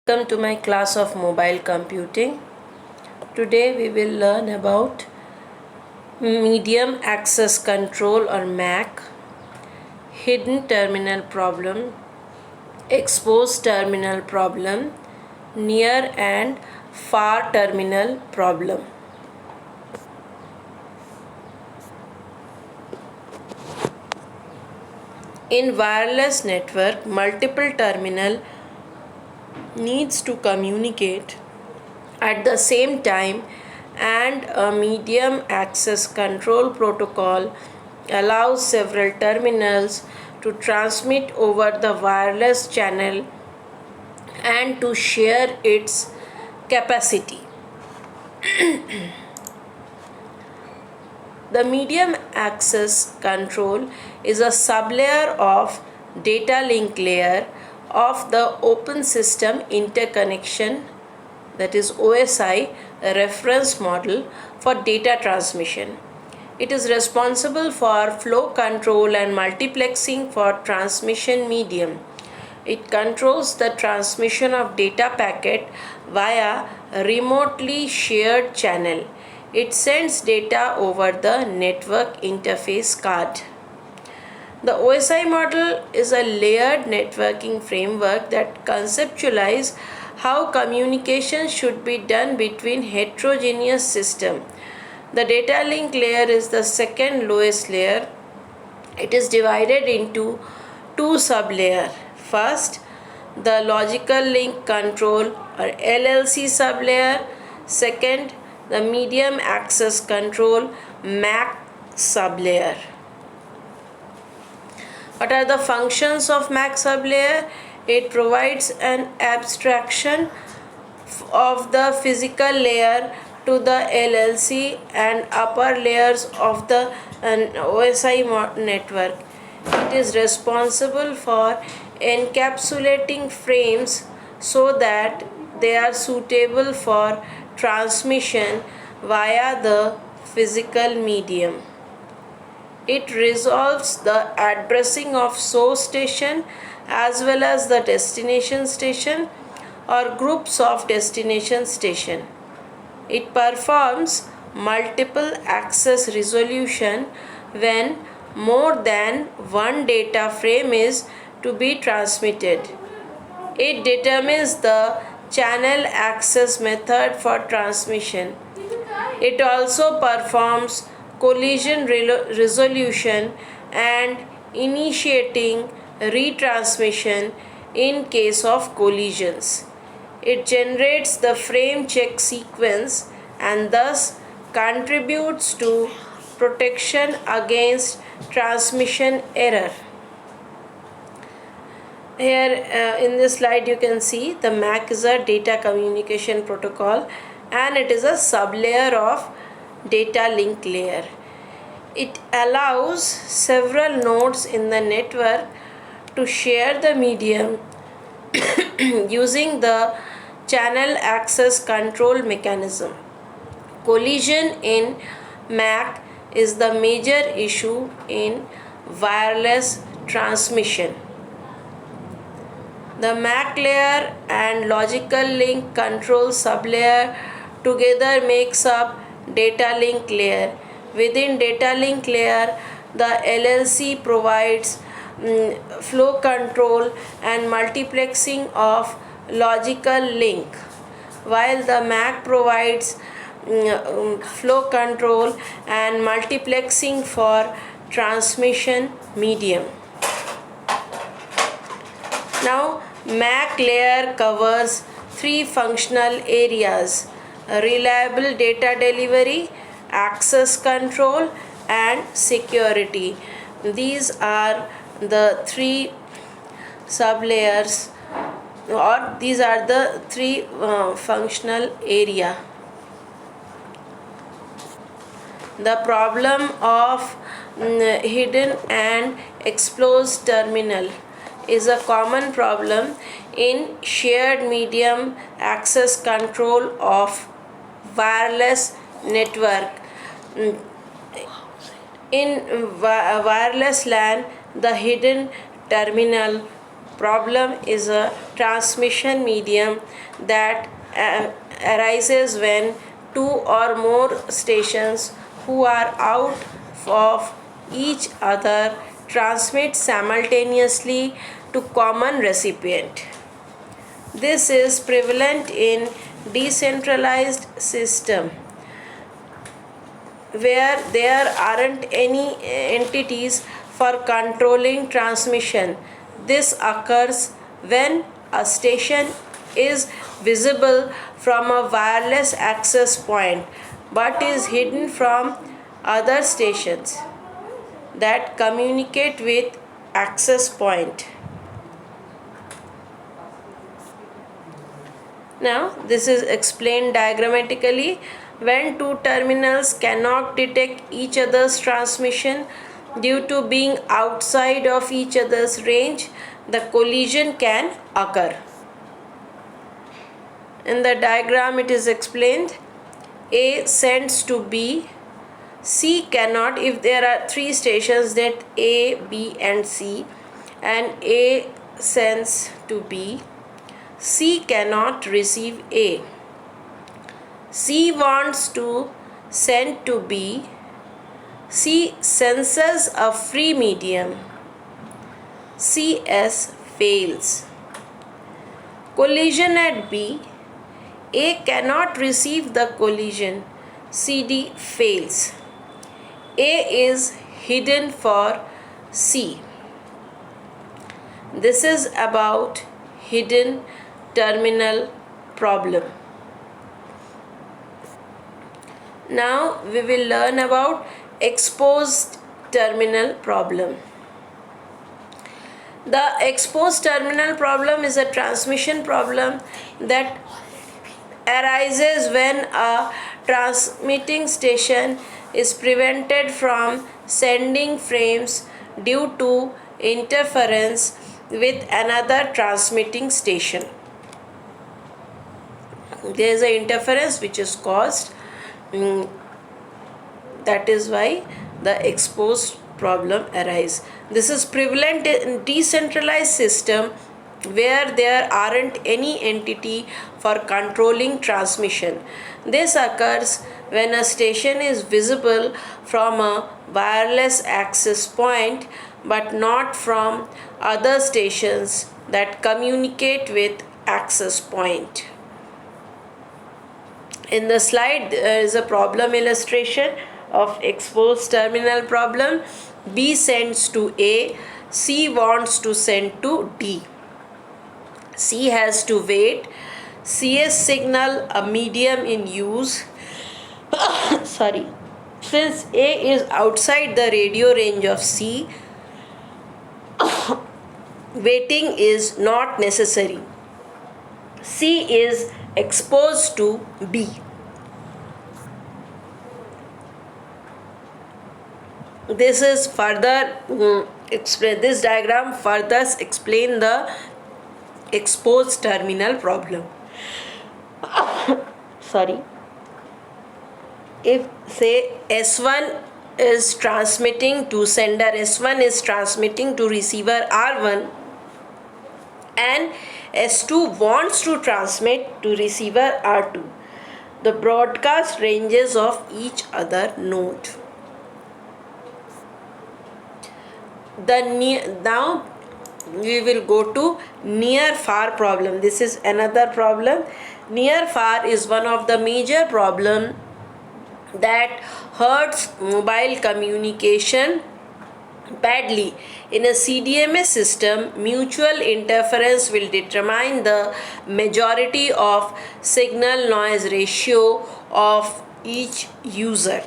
Welcome to my class of mobile computing. Today we will learn about medium access control or MAC, hidden terminal problem, exposed terminal problem, near and far terminal problem. In wireless network, multiple terminal needs to communicate at the same time, and a medium access control protocol allows several terminals to transmit over the wireless channel and to share its capacity. The medium access control is a sublayer of data link layer of the open system interconnection, that is OSI, reference model for data transmission. It is responsible for flow control and multiplexing for transmission medium. It controls the transmission of data packet via a remotely shared channel. It sends data over the network interface card. The OSI model is a layered networking framework that conceptualizes how communication should be done between heterogeneous systems. The data link layer is the second lowest layer. It is divided into two sublayers. First, the logical link control or LLC sublayer. Second, the medium access control MAC sublayer. What are the functions of MAC sublayer? It provides an abstraction of the physical layer to the LLC and upper layers of the OSI network. It is responsible for encapsulating frames so that they are suitable for transmission via the physical medium. It resolves the addressing of source station as well as the destination station or groups of destination station. It performs multiple access resolution when more than one data frame is to be transmitted. It determines the channel access method for transmission. It also performs collision resolution and initiating retransmission in case of collisions. It generates the frame check sequence and thus contributes to protection against transmission error. Here in this slide you can see the MAC is a data communication protocol and it is a sublayer of data link layer. It allows several nodes in the network to share the medium using the channel access control mechanism. Collision in MAC is the major issue in wireless transmission. The MAC layer and logical link control sublayer together makes up data link layer. Within data link layer, the LLC provides flow control and multiplexing of logical link, while the MAC provides flow control and multiplexing for transmission medium. Now, MAC layer covers three functional areas: reliable data delivery, access control, and security. These are the three sublayers, or these are the three functional area. The problem of hidden and exposed terminal is a common problem in shared medium access control of wireless network. In wireless LAN, the hidden terminal problem is a transmission medium that arises when two or more stations who are out of each other transmit simultaneously to common recipient. This is prevalent in decentralized system where there aren't any entities for controlling transmission. This occurs when a station is visible from a wireless access point but is hidden from other stations that communicate with access point. Now, this is explained diagrammatically. When two terminals cannot detect each other's transmission due to being outside of each other's range, the collision can occur. In the diagram, it is explained A sends to B. C cannot, if there are three stations that A, B, and C, and A sends to B, C cannot receive A. C wants to send to B. C senses a free medium. CS fails. Collision at B. A cannot receive the collision. CD fails. A is hidden for C. This is about hidden terminal problem. Now we will learn about exposed terminal problem. The exposed terminal problem is a transmission problem that arises when a transmitting station is prevented from sending frames due to interference with another transmitting station. There is an interference which is caused. That is why the exposed problem arises. This is prevalent in decentralized system where there aren't any entity for controlling transmission. This occurs when a station is visible from a wireless access point but not from other stations that communicate with access point. In the slide there is a problem illustration of exposed terminal problem. B sends to A, C wants to send to D. C has to wait. CS signal a medium in use. Sorry. Since A is outside the radio range of C, waiting is not necessary. C is exposed to B. This is further explain. This diagram further explain the exposed terminal problem. Sorry. If say S1 is transmitting to sender, S1 is transmitting to receiver R1, and S2 wants to transmit to receiver R2, the broadcast ranges of each other node. Now we will go to near far problem. This is another problem. Near far is one of the major problem that hurts mobile communication badly. In a CDMA system, mutual interference will determine the majority of signal noise ratio of each user.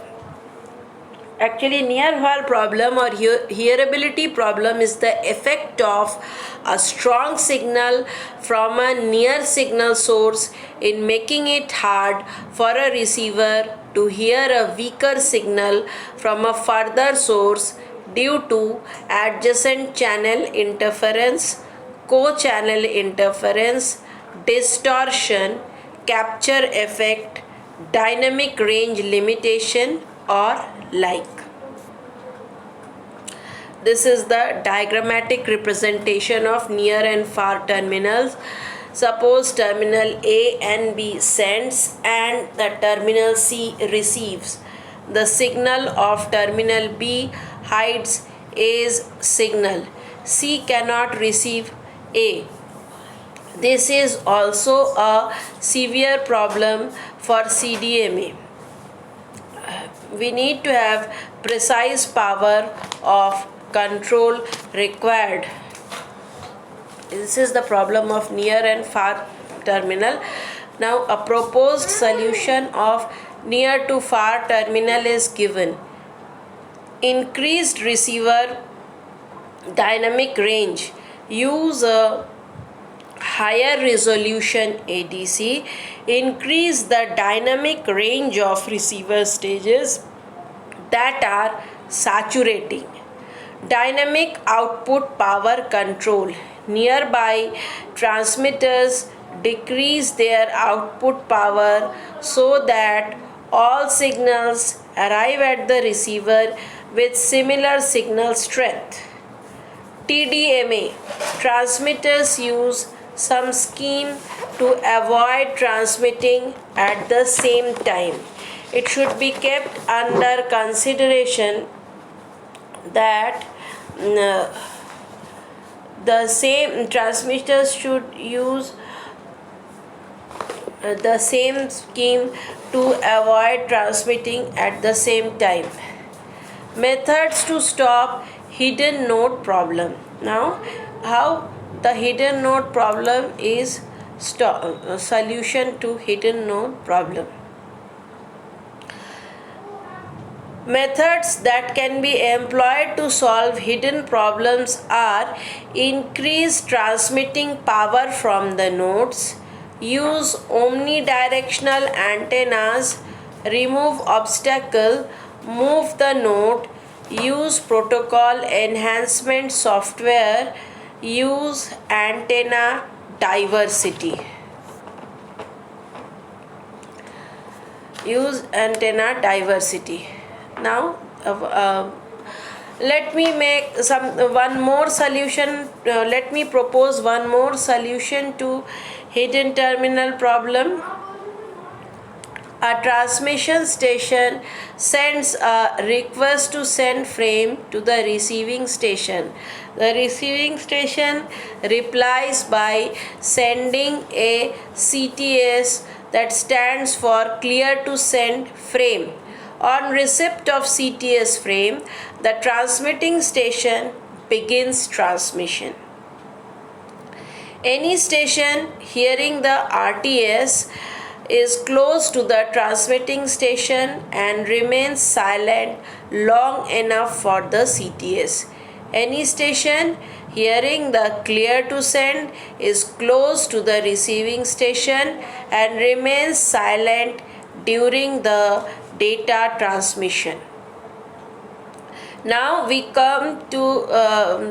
Actually, near far problem or hearability problem is the effect of a strong signal from a near signal source in making it hard for a receiver to hear a weaker signal from a further source due to adjacent channel interference, co-channel interference, distortion, capture effect, dynamic range limitation, or like. this is the diagrammatic representation of near and far terminals. Suppose terminal A and B sends and the terminal C receives. The signal of terminal B hides A's signal. C cannot receive A. This is also a severe problem for CDMA. We need to have precise power of control required. This is the problem of near and far terminal. Now a proposed solution of near to far terminal is given. Increased receiver dynamic range. Use a higher resolution ADC. Increase the dynamic range of receiver stages that are saturating. Dynamic output power control. Nearby transmitters decrease their output power so that all signals arrive at the receiver with similar signal strength. TDMA. Transmitters use some scheme to avoid transmitting at the same time. It should be kept under consideration that the same transmitters should use the same scheme to avoid transmitting at the same time. Methods to stop hidden node problem. Now, how the hidden node problem is solution to hidden node problem. Methods that can be employed to solve hidden problems are increase transmitting power from the nodes, use omnidirectional antennas, remove obstacle, move the node, use protocol enhancement software, use antenna diversity. Use antenna diversity. Now let me make one more solution. Let me propose one more solution to hidden terminal problem. A transmission station sends a request to send frame to the receiving station. The receiving station replies by sending a CTS, that stands for clear to send frame. On receipt of CTS frame, the transmitting station begins transmission. Any station hearing the RTS is close to the transmitting station and remains silent long enough for the CTS. Any station hearing the clear to send is close to the receiving station and remains silent during the data transmission. Now we come to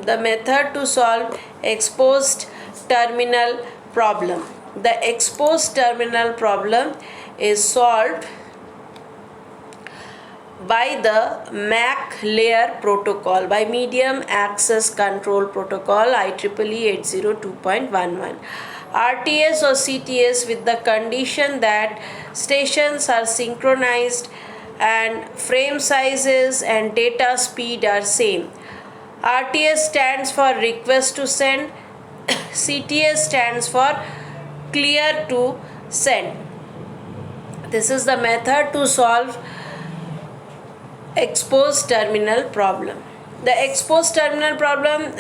the method to solve exposed terminal problem. The exposed terminal problem is solved by the MAC layer protocol, by medium access control protocol IEEE 802.11. RTS or CTS with the condition that stations are synchronized and frame sizes and data speed are same. RTS stands for request to send, CTS stands for clear to send. This is the method to solve exposed terminal problem. The exposed terminal problem,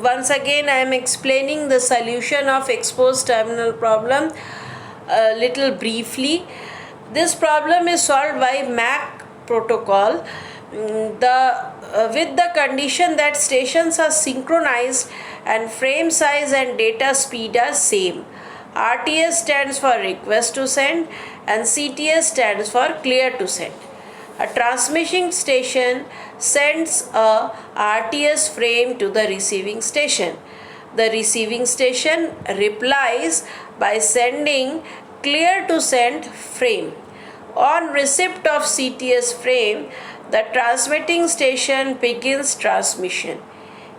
once again I am explaining the solution of exposed terminal problem a little briefly. This problem is solved by MAC protocol with the condition that stations are synchronized and frame size and data speed are same. RTS stands for request to send and CTS stands for clear to send. A transmitting station sends a RTS frame to the receiving station. The receiving station replies by sending clear to send frame. On receipt of CTS frame, the transmitting station begins transmission.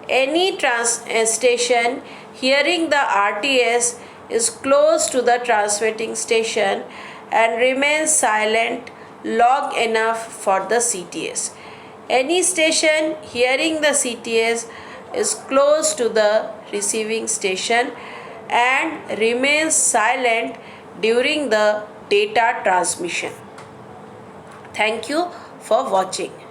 Any station hearing the RTS is close to the transmitting station and remains silent long enough for the CTS. Any station hearing the CTS is close to the receiving station and remains silent during the data transmission. Thank you for watching.